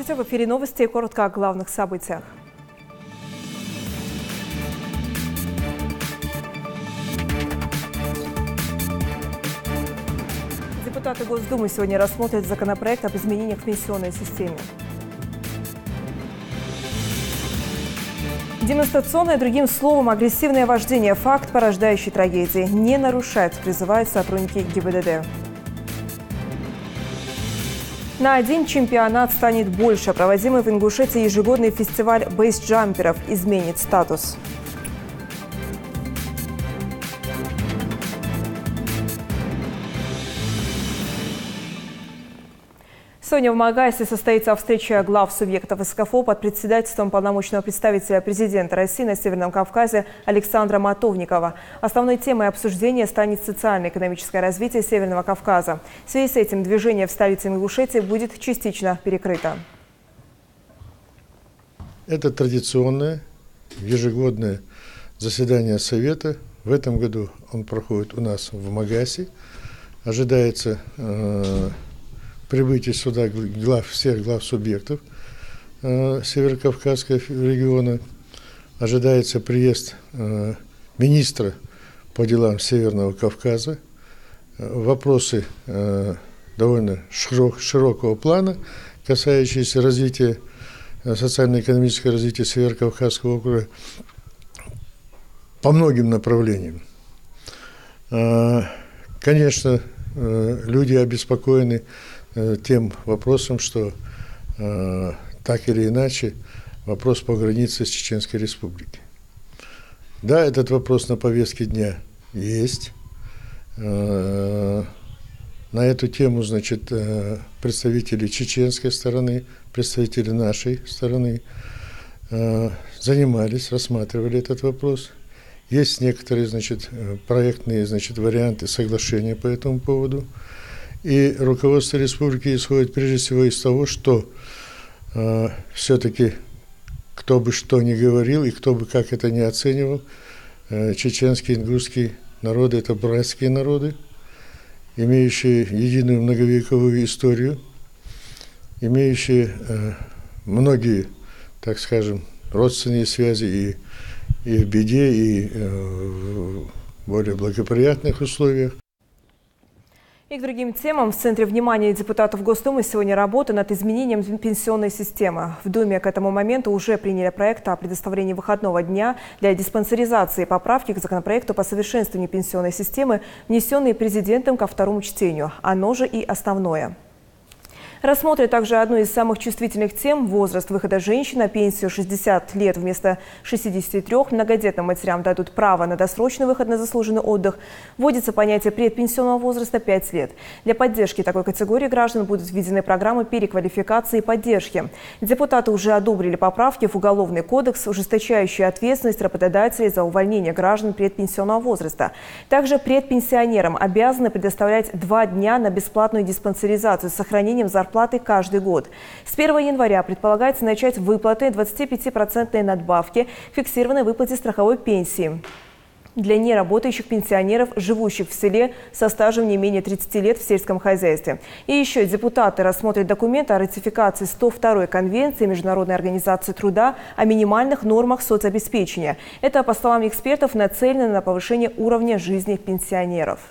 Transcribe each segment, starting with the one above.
Здравствуйте, в эфире новости. Коротко о главных событиях. Депутаты Госдумы сегодня рассмотрят законопроект об изменениях в пенсионной системе. Демонстрационное, другим словом, агрессивное вождение – факт, порождающий трагедии. Не нарушать, призывают сотрудники ГИБДД. На один чемпионат станет больше. Проводимый в Ингушетии ежегодный фестиваль бейсджамперов изменит статус. Сегодня в Магасе состоится встреча глав субъектов СКФО под председательством полномочного представителя президента России на Северном Кавказе Александра Матовникова. Основной темой обсуждения станет социально-экономическое развитие Северного Кавказа. В связи с этим движение в столице Ингушетии будет частично перекрыто. Это традиционное ежегодное заседание Совета. В этом году он проходит у нас в Магасе. Ожидается прибытие сюда всех глав субъектов Северокавказского региона. Ожидается приезд министра по делам Северного Кавказа. Вопросы довольно широкого плана, касающиеся развития, социально-экономического развития Северокавказского округа по многим направлениям. Конечно, люди обеспокоены тем вопросом, что так или иначе вопрос по границе с Чеченской Республикой. Да, этот вопрос на повестке дня есть. На эту тему, значит, представители чеченской стороны, представители нашей стороны занимались, рассматривали этот вопрос. Есть некоторые, значит, проектные, значит, варианты соглашения по этому поводу. И руководство республики исходит прежде всего из того, что все-таки, кто бы что ни говорил и кто бы как это ни оценивал, чеченские, ингушские народы – это братские народы, имеющие единую многовековую историю, имеющие многие, так скажем, родственные связи и в беде, и в более благоприятных условиях. И к другим темам. В центре внимания депутатов Госдумы сегодня работа над изменением пенсионной системы. В Думе к этому моменту уже приняли проект о предоставлении выходного дня для диспансеризации. Поправки к законопроекту по совершенствованию пенсионной системы, внесенные президентом ко второму чтению. Оно же и основное. Рассмотрят также одну из самых чувствительных тем – возраст выхода женщин на пенсию 60 лет вместо 63. Многодетным матерям дадут право на досрочный выход на заслуженный отдых. Вводится понятие предпенсионного возраста 5 лет. Для поддержки такой категории граждан будут введены программы переквалификации и поддержки. Депутаты уже одобрили поправки в Уголовный кодекс, ужесточающие ответственность работодателей за увольнение граждан предпенсионного возраста. Также предпенсионерам обязаны предоставлять 2 дня на бесплатную диспансеризацию с сохранением зарплаты каждый год. С 1 января предполагается начать выплаты 25% надбавки к фиксированной выплате страховой пенсии для неработающих пенсионеров, живущих в селе со стажем не менее 30 лет в сельском хозяйстве. И еще депутаты рассмотрят документ о ратификации 102-й конвенции Международной организации труда о минимальных нормах соцобеспечения. Это, по словам экспертов, нацелено на повышение уровня жизни пенсионеров.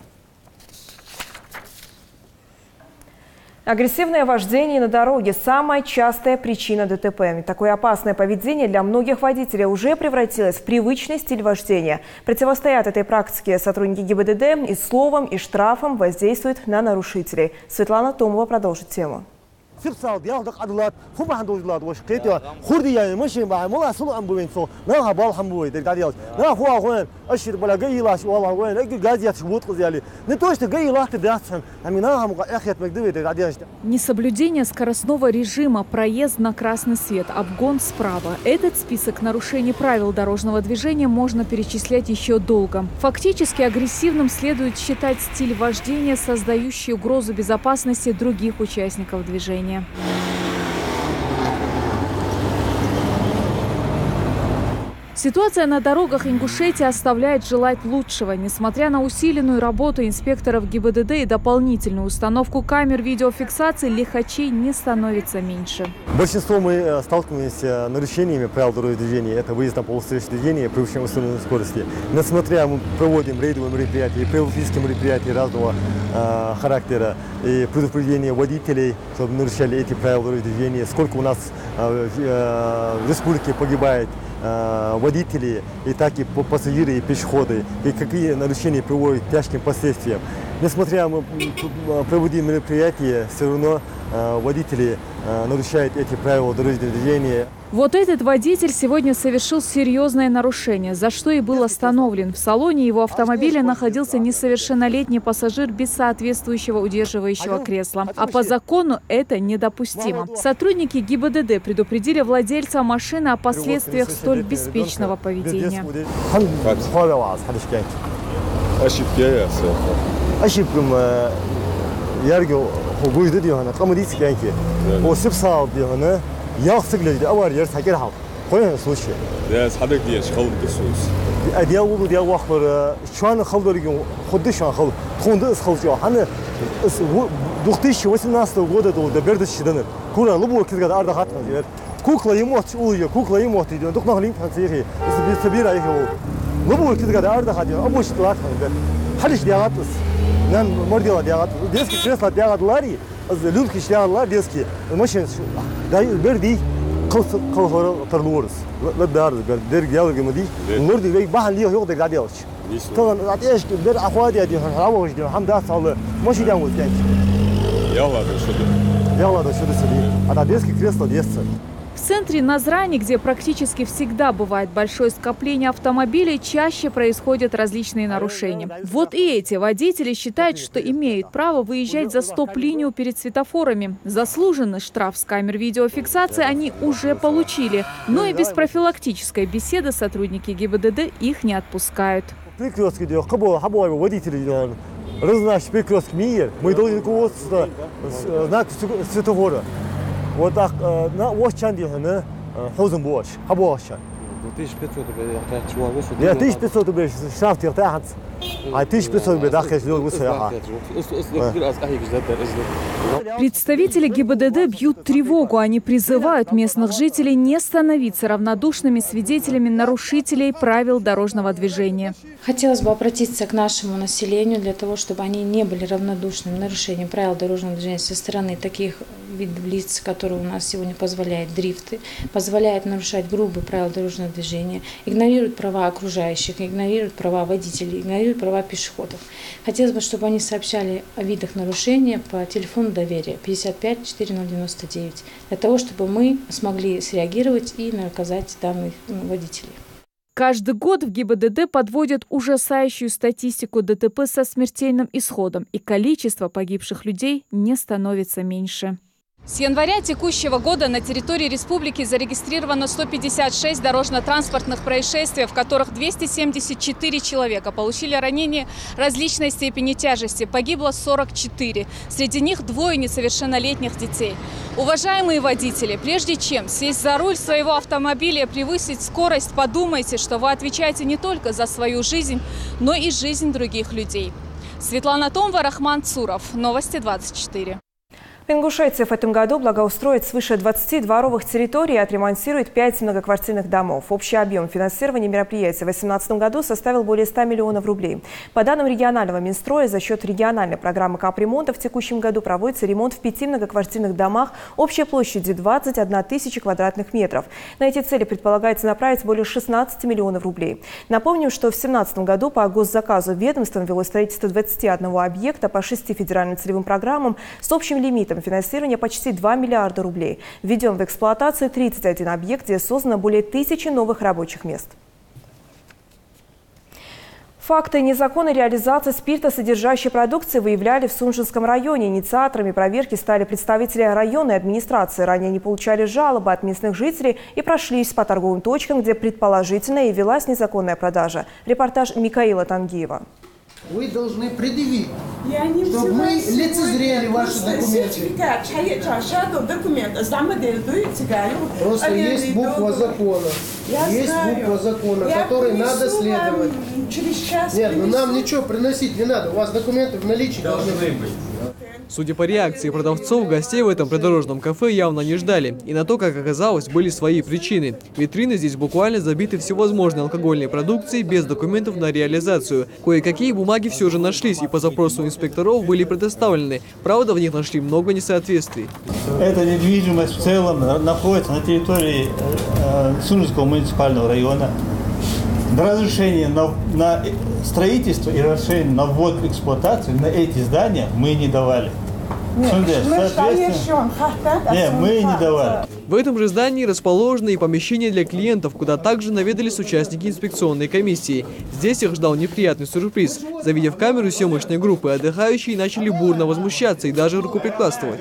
Агрессивное вождение на дороге – самая частая причина ДТП. Такое опасное поведение для многих водителей уже превратилось в привычный стиль вождения. Противостоят этой практике сотрудники ГИБДД и словом, и штрафом воздействуют на нарушителей. Светлана Томова продолжит тему. Несоблюдение скоростного режима, проезд на красный свет, обгон справа. Этот список нарушений правил дорожного движения можно перечислять еще долго. Фактически агрессивным следует считать стиль вождения, создающий угрозу безопасности других участников движения. Ситуация на дорогах Ингушетии оставляет желать лучшего. Несмотря на усиленную работу инспекторов ГИБДД и дополнительную установку камер видеофиксации, лихачей не становится меньше. Большинство мы сталкиваемся с нарушениями правил дорожного движения. Это выезд на полустречное движение, превышение установленной скорости. Несмотря мы проводим рейдовые мероприятия, профилактические мероприятия разного характера и предупреждение водителей, чтобы нарушали эти правила дорожного движения. Сколько у нас в республике погибает водители, и так и пассажиры, и пешеходы, и какие нарушения приводят к тяжким последствиям. Несмотря на проводим мероприятия, все равно водители нарушают эти правила дорожного движения. Вот этот водитель сегодня совершил серьезное нарушение, за что и был остановлен. В салоне его автомобиля находился несовершеннолетний пассажир без соответствующего удерживающего кресла. А по закону это недопустимо. Сотрудники ГИБДД предупредили владельца машины о последствиях столь беспечного поведения. Я сыграл, авария, я сагирал. Какой случай? Я садок диешь, халм десус. Я угу, я вахпар, шуан халдоригин, ходы шуан хал, хонды схалчо. Ханы 2018 года до бердышчидан. Кура лубу кизгад арда хатна дер. Кукла емот уя, кукла емот идет. Док нахлин хансири. Собира его. Лубу кизгад арда хатна, обоч латна дер. Халиш диагатс. Нан мордила диагат. Детский кресло диагат лари. Людки шляла детский. Машин да берди кол тарлуорс. لا دار درج يا جمدي النورد بيجي بحال ليه ياخد جاديوش طبعا عطيش بير اخواتي دي هراوش دي الحمد لله ماشي دام وتاني يلا ده شو ده انا детский кресло есть. В центре Назрани, где практически всегда бывает большое скопление автомобилей, чаще происходят различные нарушения. Вот и эти водители считают, что имеют право выезжать за стоп-линию перед светофорами. Заслуженный штраф с камер видеофиксации они уже получили. Но и без профилактической беседы сотрудники ГИБДД их не отпускают. Перекресток мир, мы должны знак светофора. Вот так на Уощанде, на Хозенбош, Хабоша. 1500 рублей штраф тиртахат. А 1500 рублей дахеш лёгусая. Представители ГИБДД бьют тревогу. Они призывают местных жителей не становиться равнодушными свидетелями нарушителей правил дорожного движения. Хотелось бы обратиться к нашему населению для того, чтобы они не были равнодушными к нарушениям правил дорожного движения со стороны таких видов лиц, которые у нас сегодня позволяют дрифты, позволяют нарушать грубые правила дорожного движения, игнорируют права окружающих, игнорируют права водителей, игнорируют права пешеходов. Хотелось бы, чтобы они сообщали о видах нарушения по телефону доверия 55 4099, для того, чтобы мы смогли среагировать и наказать данных водителей. Каждый год в ГИБДД подводят ужасающую статистику ДТП со смертельным исходом, и количество погибших людей не становится меньше. С января текущего года на территории республики зарегистрировано 156 дорожно-транспортных происшествий, в которых 274 человека получили ранения различной степени тяжести. Погибло 44. Среди них 2 несовершеннолетних детей. Уважаемые водители, прежде чем сесть за руль своего автомобиля и превысить скорость, подумайте, что вы отвечаете не только за свою жизнь, но и жизнь других людей. Светлана Томова, Рахман Цуров. Новости 24. В Ингушетии в этом году благоустроит свыше 20 дворовых территорий и отремонтирует 5 многоквартирных домов. Общий объем финансирования мероприятия в 2018 году составил более 100 миллионов рублей. По данным регионального Минстроя, за счет региональной программы капремонта в текущем году проводится ремонт в 5 многоквартирных домах общей площадью 21 тысяча квадратных метров. На эти цели предполагается направить более 16 миллионов рублей. Напомним, что в 2017 году по госзаказу ведомством велось строительство 21 объекта по 6 федеральным целевым программам с общим лимитом финансирования почти 2 миллиарда рублей. Введен в эксплуатацию 31 объект, где создано более 1000 новых рабочих мест. Факты незаконной реализации спиртосодержащей продукции выявляли в Сунжинском районе. Инициаторами проверки стали представители районной администрации. Ранее они получали жалобы от местных жителей и прошлись по торговым точкам, где предположительно и велась незаконная продажа. Репортаж Микаила Тангиева. Вы должны предъявить, чтобы мы лицезрели ваши документы. Просто есть буква закона. Есть буква закона, которой надо следовать. Нет, ну нам ничего приносить не надо. У вас документы в наличии должны быть. Судя по реакции продавцов, гостей в этом придорожном кафе явно не ждали. И на то, как оказалось, были свои причины. Витрины здесь буквально забиты всевозможной алкогольной продукцией без документов на реализацию. Кое-какие бумаги все же нашлись и по запросу инспекторов были предоставлены. Правда, в них нашли много несоответствий. Эта недвижимость в целом находится на территории Сунжского муниципального района. Разрешение на строительство и разрешение на ввод в эксплуатацию на эти здания мы не давали. Нет, мы не давали. В этом же здании расположены и помещения для клиентов, куда также наведались участники инспекционной комиссии. Здесь их ждал неприятный сюрприз. Завидев камеру съемочной группы, отдыхающие начали бурно возмущаться и даже рукоприкладствовать.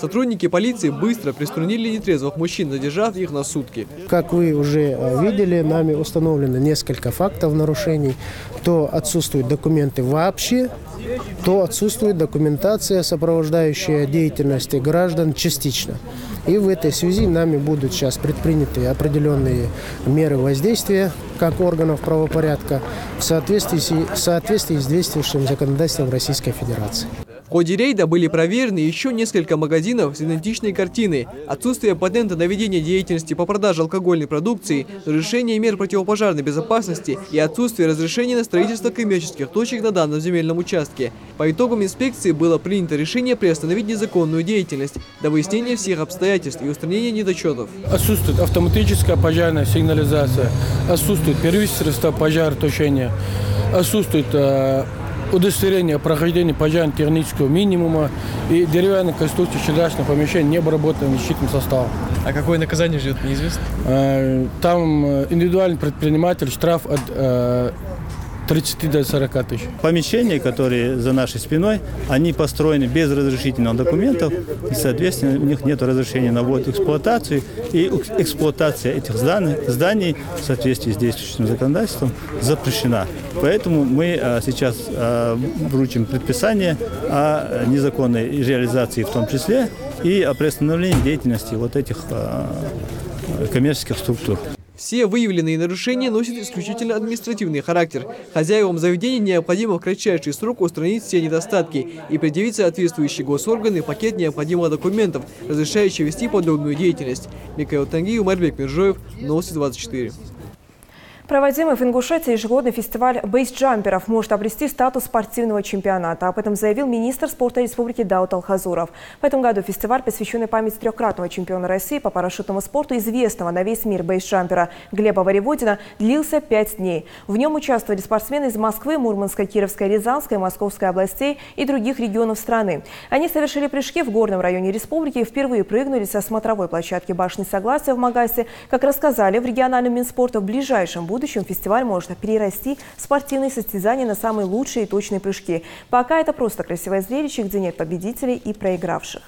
Сотрудники полиции быстро приструнили нетрезвых мужчин, задержав их на сутки. Как вы уже видели, нами установлено несколько фактов нарушений. То отсутствуют документы вообще, то отсутствует документация, сопровождающая деятельность граждан частично. И в этой связи нами будут сейчас предприняты определенные меры воздействия как органов правопорядка в соответствии с действующим законодательством Российской Федерации. В ходе рейда были проверены еще несколько магазинов с идентичной картиной. Отсутствие патента на ведение деятельности по продаже алкогольной продукции, нарушение мер противопожарной безопасности и отсутствие разрешения на строительство коммерческих точек на данном земельном участке. По итогам инспекции было принято решение приостановить незаконную деятельность до выяснения всех обстоятельств и устранения недочетов. Отсутствует автоматическая пожарная сигнализация, отсутствует первичное средство пожаротушения, отсутствует удостоверение о прохождении пожарно-технического минимума и деревянная конструкция чердачного помещения не обработанным защитным составом. А какое наказание ждет, неизвестно? Там индивидуальный предприниматель, штраф от 30 до 40 тысяч. Помещения, которые за нашей спиной, они построены без разрешительных документов, и, соответственно, у них нет разрешения на ввод в эксплуатацию, и эксплуатация этих зданий в соответствии с действующим законодательством запрещена. Поэтому мы сейчас вручим предписание о незаконной реализации в том числе и о приостановлении деятельности вот этих коммерческих структур. Все выявленные нарушения носят исключительно административный характер. Хозяевам заведения необходимо в кратчайший срок устранить все недостатки и предъявить соответствующие госорганы пакет необходимых документов, разрешающих вести подобную деятельность. Микаил Тангиев, Умарбек Миржоев, Новости 24. Проводимый в Ингушетии ежегодный фестиваль бейсджамперов может обрести статус спортивного чемпионата. Об этом заявил министр спорта Республики Даут Алхазуров. В этом году фестиваль, посвященный памяти трехкратного чемпиона России по парашютному спорту, известного на весь мир бейсджампера Глеба Воеводина, длился 5 дней. В нем участвовали спортсмены из Москвы, Мурманской, Кировской, Рязанской, Московской областей и других регионов страны. Они совершили прыжки в горном районе республики и впервые прыгнули со смотровой площадки башни Согласия в Магасе. Как рассказали в региональном Минспорта, в ближайшем будущем фестиваль может перерасти в спортивные состязания на самые лучшие и точные прыжки. Пока это просто красивое зрелище, где нет победителей и проигравших.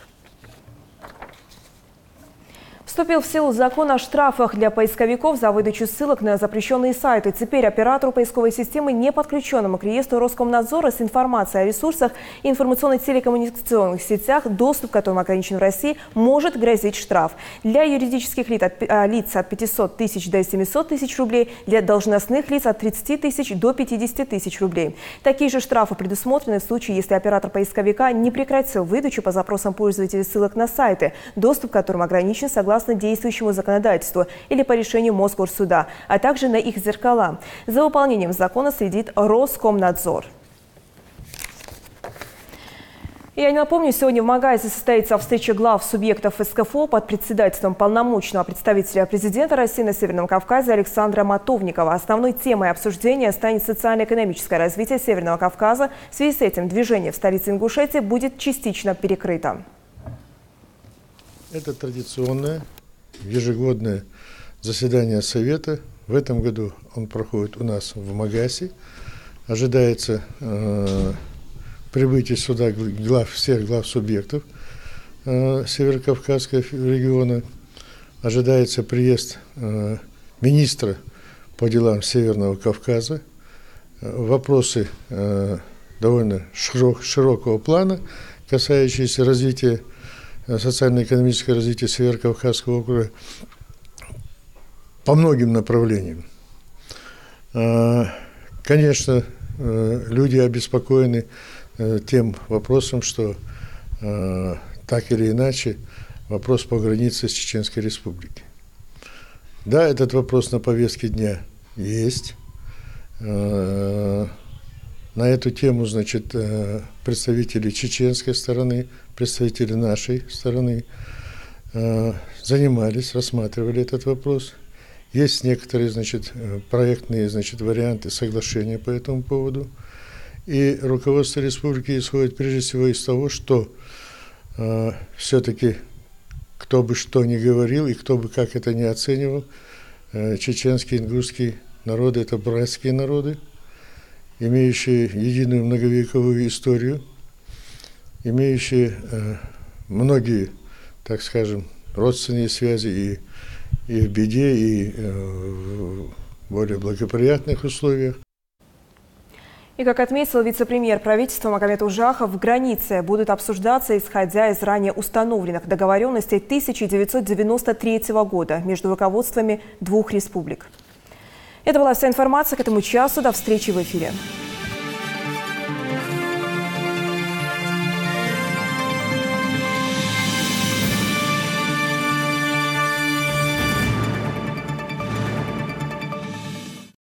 Вступил в силу закон о штрафах для поисковиков за выдачу ссылок на запрещенные сайты. Теперь оператору поисковой системы, не подключенному к реестру Роскомнадзора, с информацией о ресурсах и информационно-телекоммуникационных сетях, доступ к которым ограничен в России, может грозить штраф. Для юридических лиц от 500 тысяч до 700 тысяч рублей, для должностных лиц от 30 тысяч до 50 тысяч рублей. Такие же штрафы предусмотрены в случае, если оператор поисковика не прекратил выдачу по запросам пользователей ссылок на сайты, доступ к которым ограничен согласно действующему законодательству или по решению Мосгорсуда, а также на их зеркала. За выполнением закона следит Роскомнадзор. Я напомню, сегодня в Магасе состоится встреча глав субъектов СКФО под председательством полномочного представителя президента России на Северном Кавказе Александра Матовникова. Основной темой обсуждения станет социально-экономическое развитие Северного Кавказа. В связи с этим движение в столице Ингушетии будет частично перекрыто. Это традиционное ежегодное заседание Совета. В этом году он проходит у нас в Магасе. Ожидается прибытие сюда всех глав субъектов Северокавказского региона. ожидается приезд министра по делам Северного Кавказа. Вопросы довольно широкого плана, касающиеся развития, социально-экономического развития Северокавказского округа по многим направлениям. Конечно, люди обеспокоены тем вопросом, что так или иначе вопрос по границе с Чеченской Республикой. Да, этот вопрос на повестке дня есть. На эту тему, значит, представители чеченской стороны, представители нашей стороны занимались, рассматривали этот вопрос. Есть некоторые, значит, проектные, значит, варианты соглашения по этому поводу. И руководство республики исходит прежде всего из того, что все-таки, кто бы что ни говорил и кто бы как это ни оценивал, чеченский, ингушский народы – это братские народы, имеющие единую многовековую историю, имеющие многие, так скажем, родственные связи и в беде, и в более благоприятных условиях. И, как отметил вице-премьер правительства Магомед Ужахов, границы будут обсуждаться, исходя из ранее установленных договоренностей 1993 года между руководствами двух республик. Это была вся информация к этому часу. До встречи в эфире.